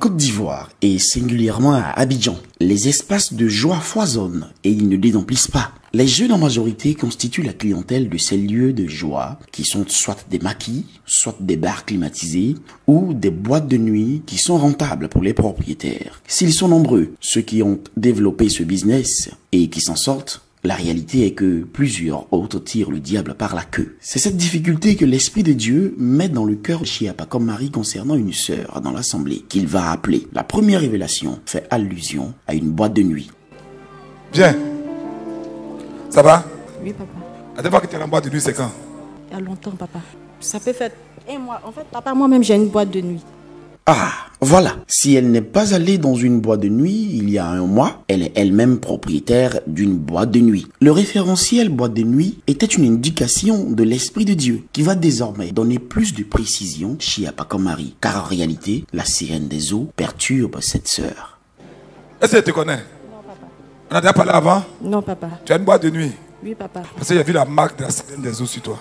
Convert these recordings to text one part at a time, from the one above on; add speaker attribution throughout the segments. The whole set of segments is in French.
Speaker 1: Côte d'Ivoire et singulièrement à Abidjan, les espaces de joie foisonnent et ils ne désemplissent pas. Les jeunes en majorité constituent la clientèle de ces lieux de joie qui sont soit des maquis, soit des bars climatisés ou des boîtes de nuit qui sont rentables pour les propriétaires. S'ils sont nombreux, ceux qui ont développé ce business et qui s'en sortent, la réalité est que plusieurs autres tirent le diable par la queue. C'est cette difficulté que l'Esprit de Dieu met dans le cœur de Chiapa comme Marie concernant une sœur dans l'assemblée qu'il va appeler. La première révélation fait allusion à une boîte de nuit.
Speaker 2: Bien. Ça va?
Speaker 3: Oui, papa.
Speaker 2: La dernière fois que tu es en boîte de nuit, c'est quand?
Speaker 3: Il y a longtemps, papa. Ça peut faire... Et moi, en fait, papa, moi-même, j'ai une boîte de nuit.
Speaker 1: Ah, voilà. Si elle n'est pas allée dans une boîte de nuit il y a un mois, elle est elle-même propriétaire d'une boîte de nuit. Le référentiel boîte de nuit était une indication de l'Esprit de Dieu qui va désormais donner plus de précision chez Chiapa comme Marie. Car en réalité, la sirène des eaux perturbe cette sœur.
Speaker 2: Est-ce qu'elle te connaît?
Speaker 3: Non, papa.
Speaker 2: On a déjà parlé avant?
Speaker 3: Non, papa.
Speaker 2: Tu as une boîte de nuit?
Speaker 3: Oui, papa.
Speaker 2: Parce que j'ai vu la marque de la sirène des eaux sur toi.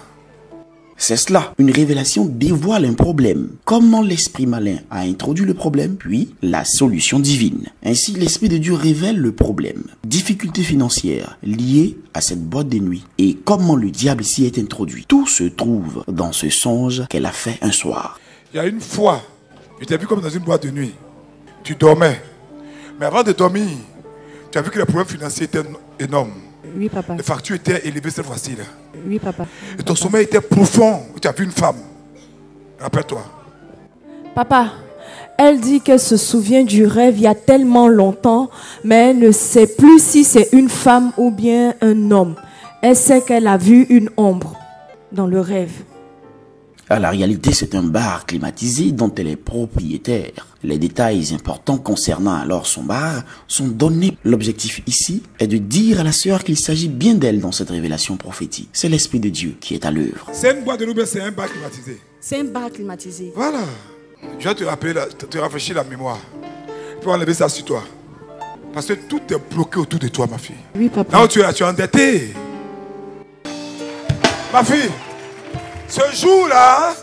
Speaker 1: C'est cela, une révélation dévoile un problème. Comment l'esprit malin a introduit le problème, puis la solution divine. Ainsi, l'Esprit de Dieu révèle le problème. Difficultés financières liées à cette boîte de nuit et comment le diable s'y est introduit. Tout se trouve dans ce songe qu'elle a fait un soir.
Speaker 2: Il y a une fois, je t'ai vu comme dans une boîte de nuit. Tu dormais. Mais avant de dormir, tu as vu que les problèmes financiers étaient énormes.
Speaker 3: Oui, papa.
Speaker 2: Les factures étaient élevées cette fois-ci.
Speaker 3: Oui, papa.
Speaker 2: Et ton sommeil était profond. Tu as vu une femme. Rappelle-toi.
Speaker 4: Papa, elle dit qu'elle se souvient du rêve il y a tellement longtemps, mais elle ne sait plus si c'est une femme ou bien un homme. Elle sait qu'elle a vu une ombre dans le rêve.
Speaker 1: À la réalité, c'est un bar climatisé dont elle est propriétaire. Les détails importants concernant alors son bar sont donnés. L'objectif ici est de dire à la sœur qu'il s'agit bien d'elle dans cette révélation prophétique. C'est l'Esprit de Dieu qui est à l'œuvre.
Speaker 2: C'est une boîte de nuit, mais c'est un bar climatisé.
Speaker 3: C'est un bar climatisé.
Speaker 2: Voilà. Je vais te rappeler, te rafraîchir la mémoire. Tu vas enlever ça sur toi. Parce que tout est bloqué autour de toi, ma fille.
Speaker 3: Oui, papa.
Speaker 2: Là où tu es endetté. Ma fille, ce jour-là,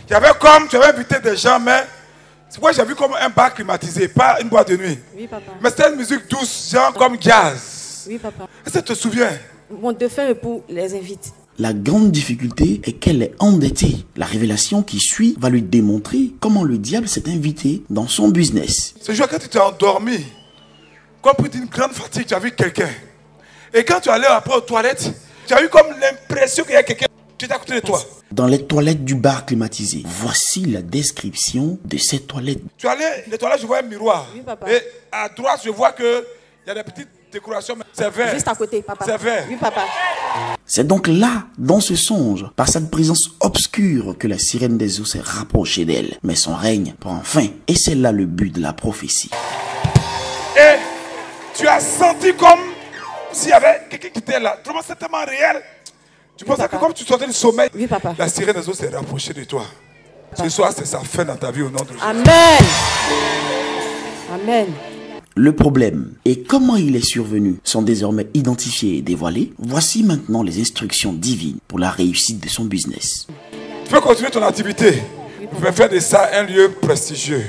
Speaker 2: tu avais invité des gens, mais c'est pourquoi j'ai vu comme un bar climatisé, pas une boîte de nuit.
Speaker 3: Oui, papa.
Speaker 2: Mais c'était une musique douce, genre comme jazz.
Speaker 3: Oui, papa.
Speaker 2: Est-ce que tu te souviens?
Speaker 3: Mon défunt époux les invite.
Speaker 1: La grande difficulté est qu'elle est endettée. La révélation qui suit va lui démontrer comment le diable s'est invité dans son business.
Speaker 2: Ce jour, quand tu t'es endormi, comme pris d'une grande fatigue, tu as vu quelqu'un. Et quand tu allais après aux toilettes, tu as eu comme l'impression qu'il y a quelqu'un qui est à côté de toi.
Speaker 1: Dans les toilettes du bar climatisé, voici la description de ces toilettes.
Speaker 2: Tu allais, les toilettes, je vois un miroir.
Speaker 3: Oui, papa.
Speaker 2: Et à droite, je vois qu'il y a des petites décorations, mais c'est vert.
Speaker 3: Juste à côté, papa.
Speaker 2: C'est vert.
Speaker 3: Oui, papa.
Speaker 1: C'est donc là, dans ce songe, par cette présence obscure, que la sirène des eaux s'est rapprochée d'elle. Mais son règne prend fin. Et c'est là le but de la prophétie.
Speaker 2: Et tu as senti comme s'il y avait quelqu'un qui était là. Vraiment, c'est tellement réel. Tu pensais
Speaker 3: papa.
Speaker 2: que comme tu sortais du sommeil,
Speaker 3: Oui, papa.
Speaker 2: la sirène des eaux s'est rapprochée de toi. Ce soir, c'est sa fin dans ta vie au nom de Jésus.
Speaker 3: Amen. Amen.
Speaker 1: Le problème et comment il est survenu sont désormais identifiés et dévoilés. Voici maintenant les instructions divines pour la réussite de son business.
Speaker 2: Tu peux continuer ton activité. Vous pouvez faire de ça un lieu prestigieux.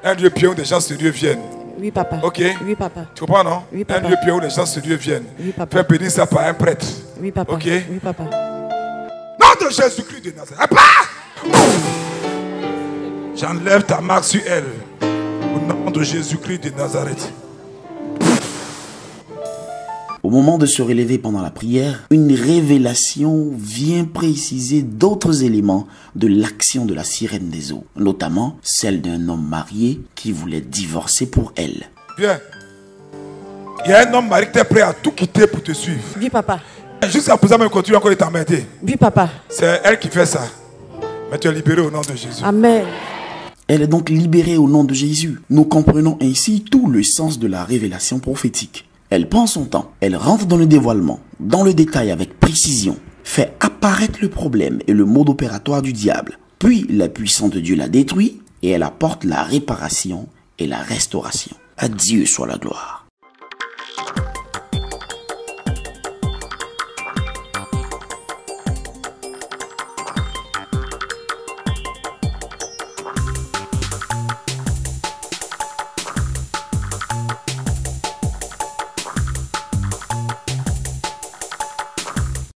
Speaker 2: Un lieu pied où des gens sérieux viennent.
Speaker 3: Oui, papa.
Speaker 2: Ok?
Speaker 3: Oui, papa.
Speaker 2: Tu comprends, non?
Speaker 3: Oui, papa.
Speaker 2: Un lieu pied où les gens sérieux viennent.
Speaker 3: Oui, papa.
Speaker 2: Fais bénir ça par un prêtre.
Speaker 3: Oui, papa.
Speaker 2: Ok?
Speaker 3: Oui, papa.
Speaker 2: Nom de Jésus-Christ de Nazareth. J'enlève ta marque sur elle. Au nom de Jésus-Christ de Nazareth.
Speaker 1: Au moment de se relever pendant la prière, une révélation vient préciser d'autres éléments de l'action de la sirène des eaux, notamment celle d'un homme marié qui voulait divorcer pour elle.
Speaker 2: Bien. Il y a un homme marié qui est prêt à tout quitter pour te suivre.
Speaker 3: Oui, papa.
Speaker 2: Jusqu'à présent, il continue encore de t'emmerder.
Speaker 3: Oui, papa.
Speaker 2: C'est elle qui fait ça. Mais tu es libéré au nom de Jésus.
Speaker 3: Amen.
Speaker 1: Elle est donc libérée au nom de Jésus. Nous comprenons ainsi tout le sens de la révélation prophétique. Elle prend son temps, elle rentre dans le dévoilement, dans le détail avec précision, fait apparaître le problème et le mode opératoire du diable. Puis la puissance de Dieu la détruit et elle apporte la réparation et la restauration. À Dieu soit la gloire.